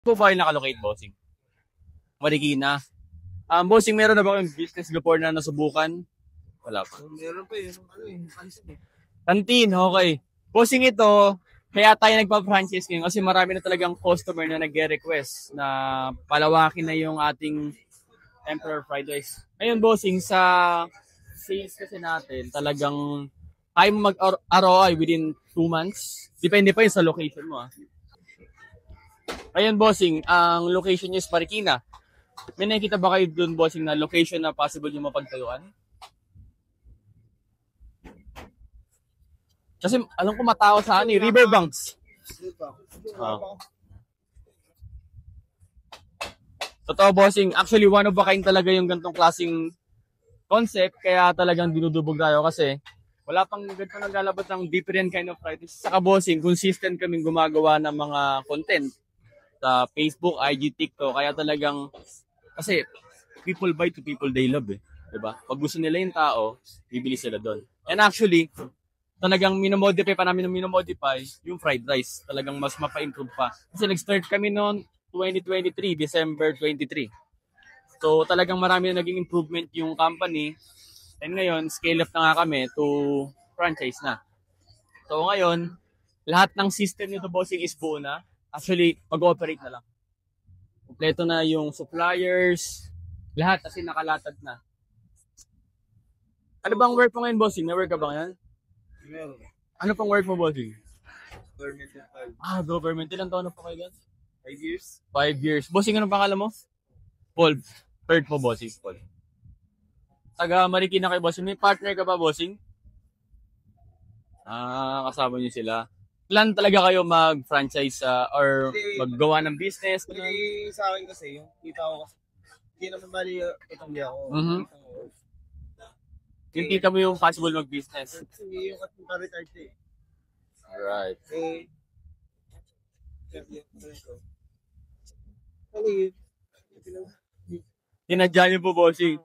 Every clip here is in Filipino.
Po ba yung nakalocate, bossing? Marikina. Bossing, meron na ba kayong business before na nasubukan? Wala pa. Meron pa yun. Kantin, okay. Bossing, ito, kaya tayo nagpa-franchise ngayon kasi marami na talagang customer na nag-request na palawakin na yung ating Emperor Fried Rice. Ngayon, bossing, sa sales kasi natin, talagang kaya mo mag-ROI within 2 months. Depende pa yun sa location mo. Ngayon, bossing, ang location niya is Marikina. May nakikita ba kayo doon, bossing, na location na possible yung mapagtayuan? Kasi alam ko matao sa Riverbanks. Totoo, bossing. Actually, one of a kind talaga yung gantong klaseng concept. Kaya talagang dinudubog tayo kasi wala pang ganito naglalabas ng different kind of fried rice. Saka, bossing, consistent kaming gumagawa ng mga content sa Facebook, IG, TikTok. Kaya talagang, kasi people buy to people they love, eh. Diba? Pag gusto nila yung tao, bibili sila doon. And actually, talagang minomodify pa namin yung fried rice. Talagang mas mapa-improve pa. Kasi nag-start kami noon 2023, December 23. So talagang marami na naging improvement yung company. And ngayon, scale up na nga kami to franchise na. So ngayon, lahat ng system nito, bossing, is buo na. Actually, mag-ooperate na lang. Kompleto na yung suppliers, lahat kasi nakalatag na. Ano bang work mo ngayon, bossing? Na-work ka ba ngayon? Meron. Ano pang work mo, bossing? Government. Government. Ilang taon na po kayo dyan? 5 years. 5 years. Bossing, anong pangalan mo? Paul. Third po, bossing. Paul. Taga Marikina kayo, bossing. May partner ka ba, bossing? Kasama niyo sila. Plan talaga kayo mag-franchise or maggawa ng business? Hindi sa akin kasi, yung kita ko kasi, hindi naman bali itong di ako. Yung kita mo yung possible mag-business. Hindi yung retard eh. Alright. Tinadya niyo po, bossing.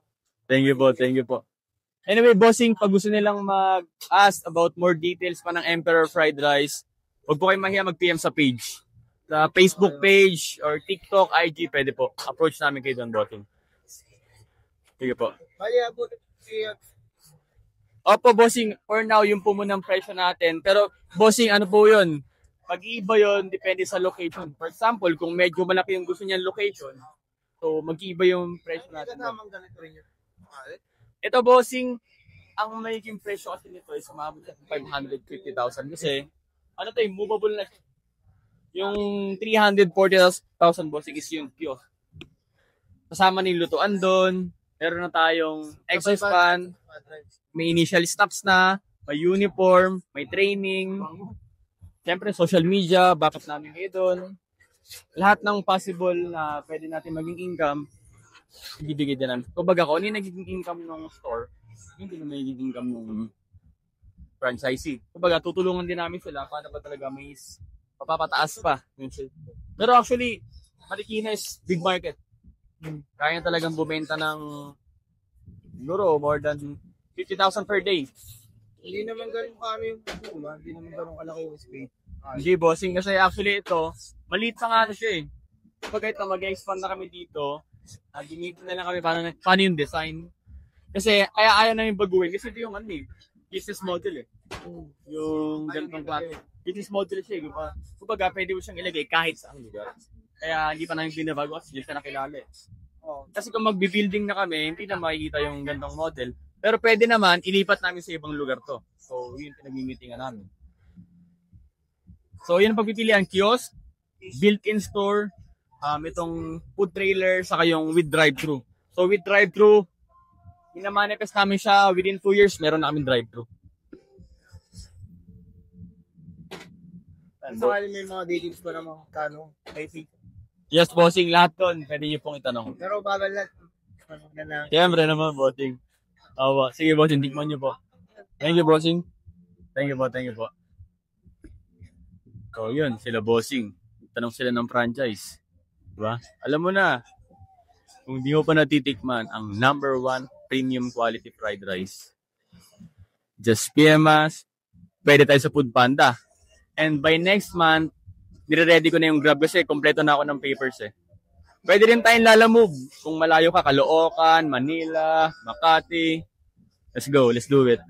Thank you po. Anyway, bossing, pag gusto nilang mag-ask about more details pa ng Emperor Fried Rice, huwag po kayo mahiya mag-PM sa page. Sa Facebook page or TikTok, IG, pwede po. Approach namin kayo doon, bossing. Sige po. Opo, bossing, for now, yung po muna ang presyo natin. Pero, bossing, ano po yun? Pag-iiba yun, depende sa location. For example, kung medyo malaki yung gusto niyang location, so mag-iiba yung presyo natin. Ito, bossing, ang magiging presyo kasi nito is umabot sa 550,000 kasi ano to, movable na siya. Yung 340,000, bossing, is yung kiosk. Kasama ng lutuan doon, meron na tayong exhaust fan, may initial stops na, may uniform, may training, siyempre social media, backup namin kayo doon. Lahat ng possible na pwede natin maging income, ibibigay din namin. Kumbaga ko, ano yung nagiging income ng store, hindi na magiging income ng franchisee. Kumbaga, tutulungan din namin sila para ba talaga may papapataas pa. Pero actually, Marikina is big market. Kaya talagang bumenta ng siguro more than 50,000 per day. Hindi naman ganun kami yung puma, hindi naman ganun kalaki yung space. Hindi, bossing, kasi actually ito, maliit pa nga siya eh. Kapag ito, mag-expand na kami dito, ginito na lang kami paano yung design. Kasi kaya ayaw namin baguhin kasi ito yung business model eh. Yung ganitong klase. Business model siya eh. Kumbaga, pwede mo siyang ilagay kahit saan lugar. Kaya hindi pa namin binabago kasi hindi siya nakilala eh. Kasi kung magbi-building na kami, hindi na makikita yung gantong model. Pero pwede naman, ilipat namin sa ibang lugar to. So, yun pinag-meetingan namin. So, yun ang pagpipilian. Kiosk, built-in store, itong food trailer, saka yung with drive-thru. So, with drive-thru, minamanifest namin siya within 2 years, meron na kami drive-thru. Sakali may mga details pa naman tanong. Yes, bossing, lahat doon. Pwede niyo pong itanong. Pero babal lang. Siyempre naman, bossing. Sige, bossing, tikman niyo po. Thank you, bossing. Thank you po. So, yun, sila bossing. Tanong sila ng franchise. Diba? Alam mo na, kung di mo pa natitikman ang #1 premium quality fried rice, just PM us. Pwede tayo sa Food Panda. And by next month, nire-ready ko na yung Grab kasi kompleto na ako ng papers eh. Pwede rin tayong lalamove kung malayo ka, Caloocan, Manila, Makati. Let's go, let's do it.